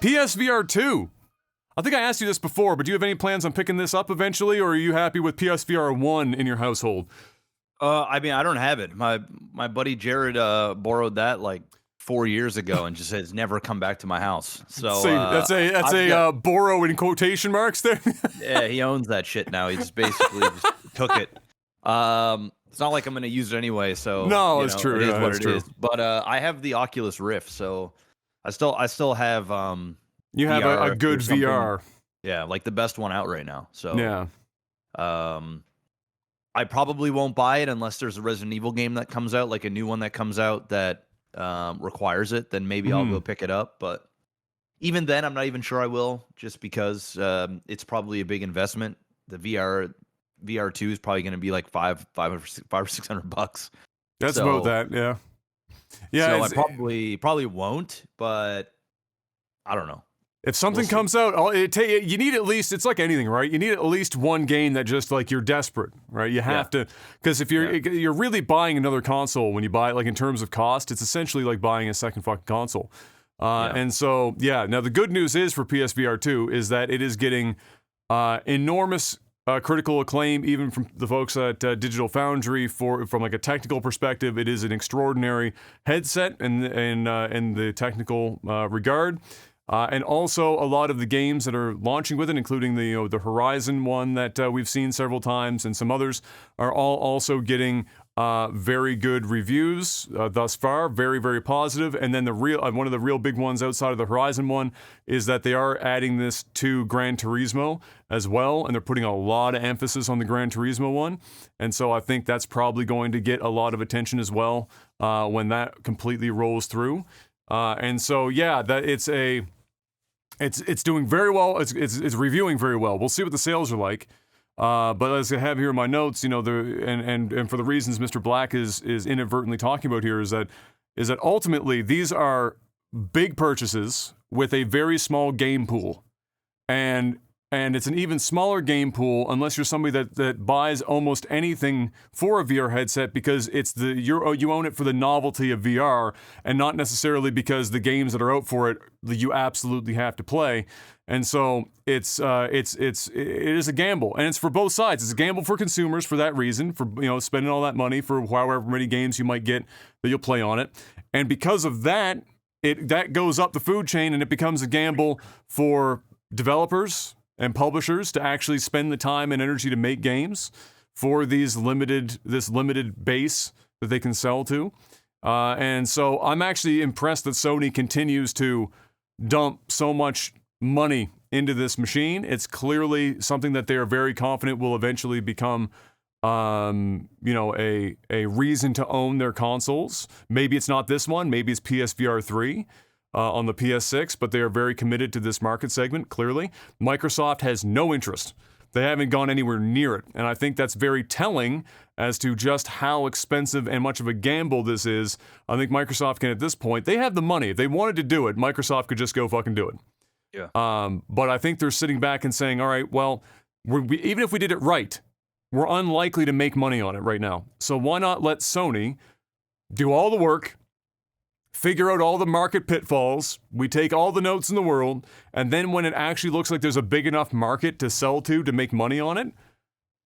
PSVR 2. I think I asked you this before, but do you have any plans on picking this up eventually, or are you happy with PSVR 1 in your household? I mean, I don't have it. My buddy Jared borrowed that like 4 years ago and just has never come back to my house. So that's a borrow in quotation marks there. Yeah, he owns that shit now. He just basically just took it. It's not like I'm gonna use it anyway. So no, it's true. It is what it's it true. is. But I have the Oculus Rift, so I still have You have a good VR. Yeah, like the best one out right now. So yeah. I probably won't buy it unless there's a Resident Evil game that comes out, like a new one that comes out that requires it. Then maybe I'll go pick it up. But even then, I'm not even sure I will, just because it's probably a big investment. The VR2 is probably going to be like $500 or $600. That's about that, yeah. Yeah, so I probably won't, but I don't know. If something comes out, you need at least, it's like anything, right? You need at least one game that just like you're desperate, right? You have to, because if you're really buying another console when you buy it, like in terms of cost, it's essentially like buying a second fucking console. And so, now the good news is for PSVR 2 is that it is getting enormous critical acclaim, even from the folks at Digital Foundry. From like a technical perspective, it is an extraordinary headset in the technical regard. And also a lot of the games that are launching with it, including the Horizon one that we've seen several times, and some others, are all also getting very good reviews thus far, very, very positive. And then one of the real big ones outside of the Horizon one is that they are adding this to Gran Turismo as well, and they're putting a lot of emphasis on the Gran Turismo one. And so I think that's probably going to get a lot of attention as well when that completely rolls through. And so it's doing very well. It's reviewing very well. We'll see what the sales are like. But as I have here in my notes, and for the reasons Mr. Black is inadvertently talking about here is that ultimately these are big purchases with a very small game pool, and it's an even smaller game pool unless you're somebody that buys almost anything for a VR headset, because you own it for the novelty of VR and not necessarily because the games that are out for it you absolutely have to play. And so it is a gamble, and it's for both sides. It's a gamble for consumers for that reason, for spending all that money for however many games you might get that you'll play on it, and because of that, that goes up the food chain, and it becomes a gamble for developers and publishers to actually spend the time and energy to make games for this limited base that they can sell to. And so I'm actually impressed that Sony continues to dump so much money into this machine. It's clearly something that they are very confident will eventually become a reason to own their consoles. Maybe it's not this one, maybe it's PSVR 3. On the PS6, but they are very committed to this market segment, clearly. Microsoft has no interest. They haven't gone anywhere near it, and I think that's very telling as to just how expensive and much of a gamble this is. I think Microsoft can, at this point, they have the money. If they wanted to do it, Microsoft could just go fucking do it. Yeah. But I think they're sitting back and saying, all right, well, even if we did it right, we're unlikely to make money on it right now. So why not let Sony do all the work, figure out all the market pitfalls, we take all the notes in the world, and then when it actually looks like there's a big enough market to sell to make money on it,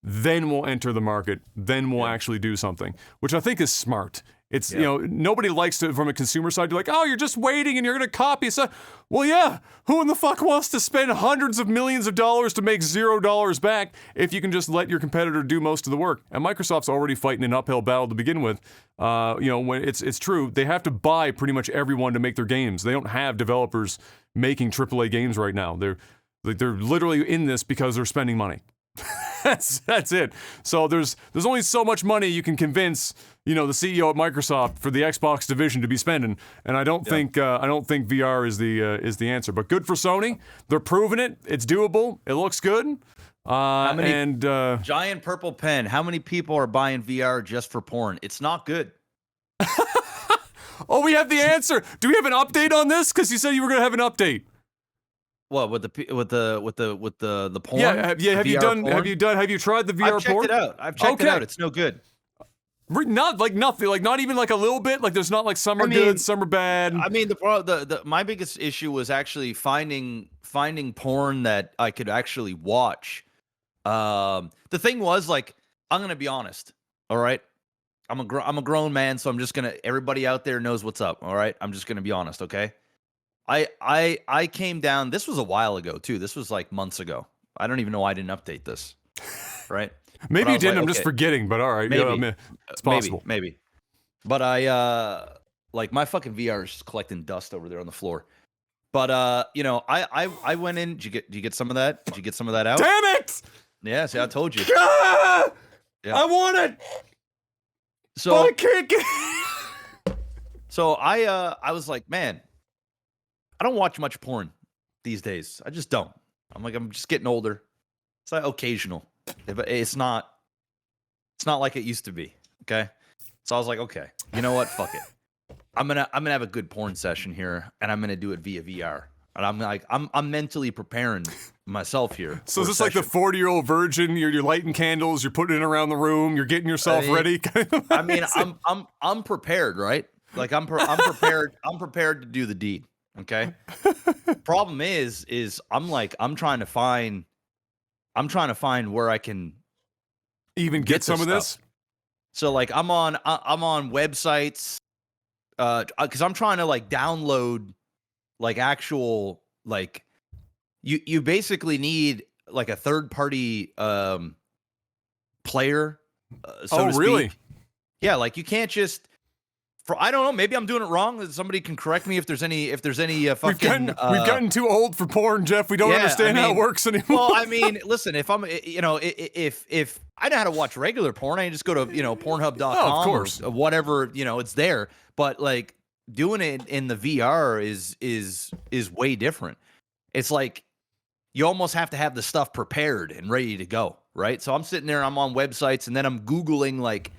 then we'll enter the market, then we'll actually do something, which I think is smart. It's, nobody likes to, from a consumer side, you're like, oh, you're just waiting and you're going to copy stuff. Well, yeah, who in the fuck wants to spend hundreds of millions of dollars to make $0 back if you can just let your competitor do most of the work? And Microsoft's already fighting an uphill battle to begin with. When it's true, they have to buy pretty much everyone to make their games. They don't have developers making AAA games right now. They're literally in this because they're spending money. That's it. So there's only so much money you can convince the CEO at Microsoft for the Xbox division to be spending, and I don't think VR is the answer. But good for Sony. They're proving it. It's doable. It looks good. Giant purple pen. How many people are buying VR just for porn? It's not good. Oh, we have the answer. Do we have an update on this? Because you said you were going to have an update. What with the porn? Yeah. Have you tried the VR porn? I've checked it out. I've checked it out. It's no good. Not like nothing, like not even like a little bit. Like there's not like some are good, some are bad. I mean, my biggest issue was actually finding porn that I could actually watch. The thing was, like, I'm gonna be honest. All right, I'm a grown man, so I'm just gonna. Everybody out there knows what's up. All right, I'm just gonna be honest. Okay, I came down. This was a while ago too. This was like months ago. I don't even know why I didn't update this. Right. Maybe you didn't. Like, I'm just forgetting. But all right, maybe, I mean, it's possible. Maybe. But I like my fucking VR is collecting dust over there on the floor. But you know, I went in. Did you get some of that? Did you get some of that out? Damn it! Yeah, see, I told you. Ah! Yeah. I want it. So but I can't get. So I was like, man, I don't watch much porn these days. I just don't. I'm just getting older. It's like occasional. It's not like it used to be. Okay. So I was like, okay, you know what? Fuck it. I'm gonna have a good porn session here, and I'm gonna do it via VR. And I'm like, I'm mentally preparing myself here. So is this like the 40-year-old virgin? You're lighting candles, you're putting it around the room, you're getting yourself ready. I mean, I'm prepared, right? Like I'm prepared. I'm prepared to do the deed. Okay. Problem is I'm trying to find where I can even get some of this. So like I'm on websites because I'm trying to like download like actual like you basically need like a third party player. So to really? Speak. Yeah, like you can't just. I don't know. Maybe I'm doing it wrong. Somebody can correct me if there's any fucking. We've gotten too old for porn, Jeff. We don't understand how it works anymore. Well, I mean, listen. If I'm, if I know how to watch regular porn, I just go to Pornhub.com. Oh, of course. Or whatever, it's there. But like doing it in the VR is way different. It's like you almost have to have the stuff prepared and ready to go, right? So I'm sitting there, I'm on websites, and then I'm Googling like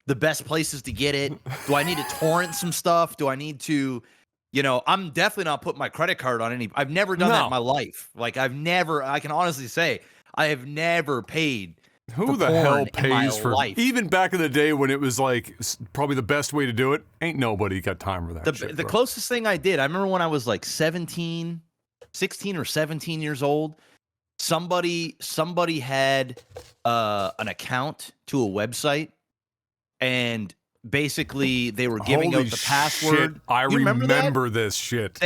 the best places to get it. Do I need to torrent some stuff? Do I need to, I'm definitely not putting my credit card on any. I've never done that in my life. Like I can honestly say I have never paid. Who the hell pays for life? Even back in the day when it was like probably the best way to do it? Ain't nobody got time for that. The closest thing I did, I remember when I was like 16 or 17 years old, somebody had an account to a website. And basically, they were giving out the password. Shit. I remember this shit.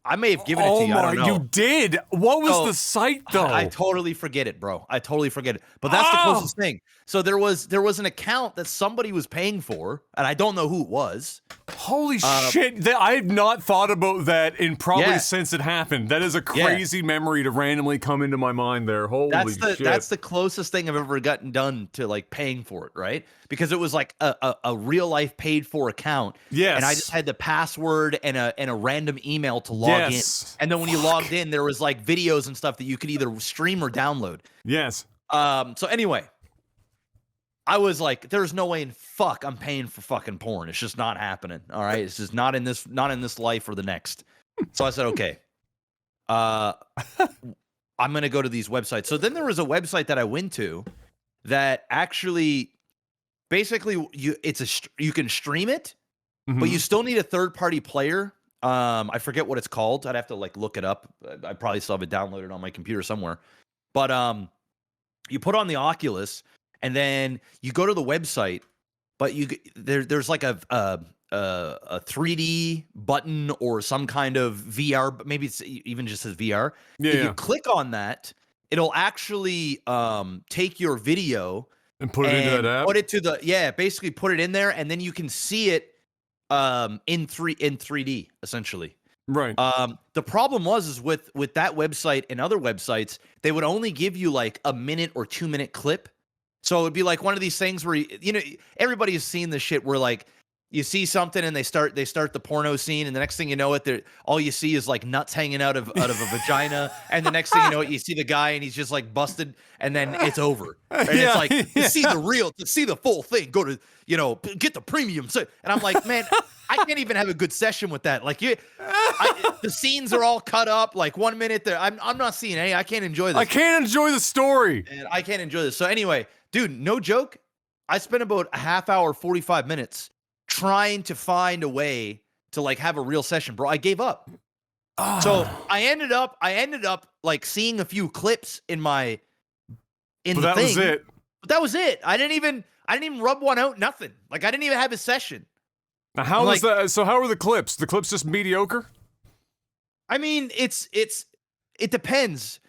I may have given it to you. I don't know. You did? What was the site though? I totally forget it, bro. I totally forget it. But that's the closest thing. So there was an account that somebody was paying for, and I don't know who it was. Holy shit! I have not thought about that in probably since it happened. That is a crazy memory to randomly come into my mind. There, holy shit! That's the closest thing I've ever gotten done to like paying for it, right? Because it was like a real life paid for account. Yes. And I just had the password and a random email to log in. And then when you logged in, there was like videos and stuff that you could either stream or download. Yes. So anyway, I was like, there's no way in fuck I'm paying for fucking porn. It's just not happening. All right. It's just not in this life or the next. So I said, okay. I'm going to go to these websites. So then there was a website that I went to that actually basically you can stream it, but you still need a third party player. I forget what it's called. I'd have to like look it up. I probably still have it downloaded on my computer somewhere. But you put on the Oculus and then you go to the website, but there's like a 3D button or some kind of VR. Maybe it's even just says VR. Yeah, if you click on that, it'll actually take your video and put it into that app. Put it to basically put it in there, and then you can see it in 3D essentially. Right. The problem is with that website and other websites, they would only give you like a minute or 2 minute clip. So it would be like one of these things where everybody has seen this shit where like you see something and they start the porno scene, and the next thing you know all you see is like nuts hanging out of a vagina, and the next thing you know you see the guy and he's just like busted, and then it's over. And it's like to see the full thing, go to get the premium. And I'm like, man, I can't even have a good session with that. Like the scenes are all cut up. Like 1 minute there, I'm not seeing any. I can't enjoy this. I can't enjoy the story. And I can't enjoy this. So anyway, dude, no joke. I spent about a half hour, 45 minutes trying to find a way to like have a real session, bro. I gave up. So I ended up like seeing a few clips in the thing. That was it. But that was it. I didn't even rub one out, nothing. Like I didn't even have a session. Now, how was that? So how are the clips? The clips just mediocre? I mean, it depends.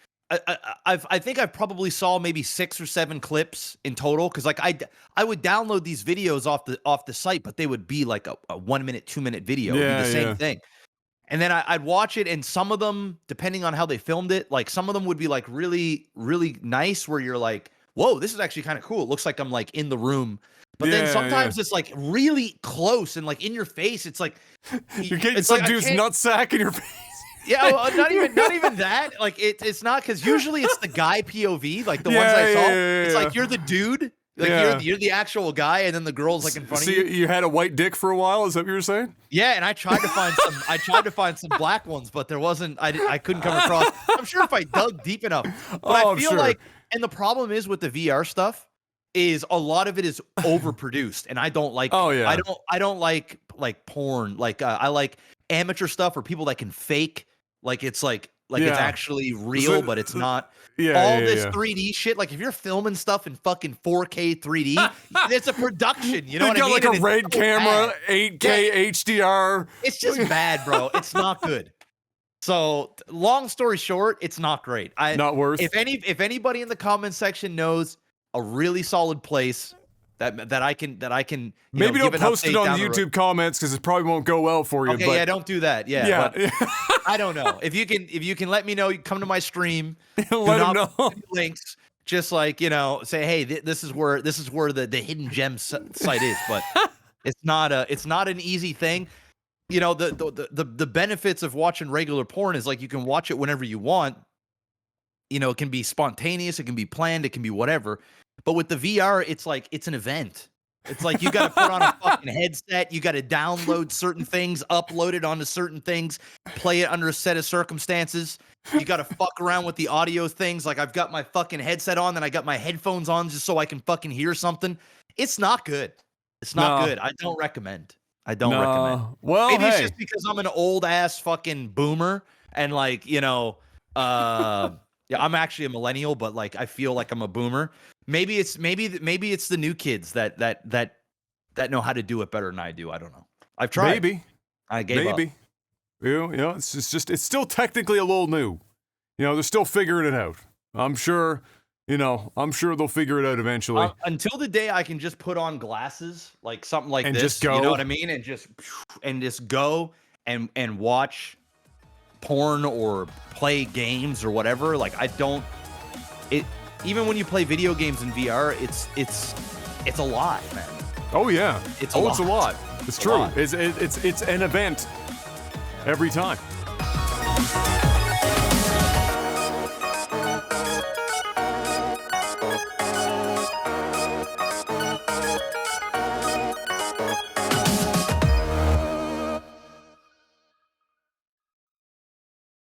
I think I probably saw maybe 6 or 7 clips in total because like I would download these videos off the site, but they would be like a 1 minute, 2 minute video. It'd be the same thing. And then I'd watch it, and some of them, depending on how they filmed it, like some of them would be like really, really nice where you're like, whoa, this is actually kind of cool. It looks like I'm like in the room. But then sometimes it's like really close and like in your face. It's like you're getting some dude's nutsack in your face. Yeah, well, not even that. Like it's not because usually it's the guy POV, like the ones I saw. It's like you're the dude, like you're the actual guy, and then the girl's like in front of you. So you had a white dick for a while? Is that what you were saying? Yeah, and I tried to find some black ones, but there wasn't. I couldn't come across. I'm sure if I dug deep enough, but I feel like, and the problem is with the VR stuff is a lot of it is overproduced, and I don't like. Oh yeah. I don't like porn. Like I like amateur stuff or people that can fake. Like it's like it's actually real, but it's not. All this 3D shit. Like if you're filming stuff in fucking 4K 3D, it's a production. You know what I mean? You got like a red camera, 8K HDR. It's just bad, bro. It's not good. So long story short, it's not great. Not worth. If anybody in the comment section knows a really solid place that I can maybe don't post it on the YouTube comments because it probably won't go well for you. Okay, but don't do that. Yeah. But I don't know. If you can let me know, you come to my stream. Let them know. Links. Just like, say, hey, this is where the hidden gem site is, but it's not an easy thing. The benefits of watching regular porn is like you can watch it whenever you want. It can be spontaneous, it can be planned, it can be whatever. But with the VR, it's like it's an event. It's like you got to put on a fucking headset. You got to download certain things, upload it onto certain things, play it under a set of circumstances. You got to fuck around with the audio things. Like I've got my fucking headset on, then I got my headphones on just so I can fucking hear something. It's not good. It's not good. I don't recommend. Recommend. Well, maybe it's just because I'm an old ass fucking boomer and like, yeah, I'm actually a millennial, but like I feel like I'm a boomer. Maybe it's the new kids that know how to do it better than I do. I don't know. I've tried. Maybe I gave up. It's still technically a little new. They're still figuring it out. I'm sure they'll figure it out eventually. Until the day I can just put on glasses, like something like and this. Just go. You know what I mean? And just go and watch porn or play games or whatever. Like even when you play video games in VR, it's a lot, man. Oh yeah, it's a lot. It's true. It's an event every time.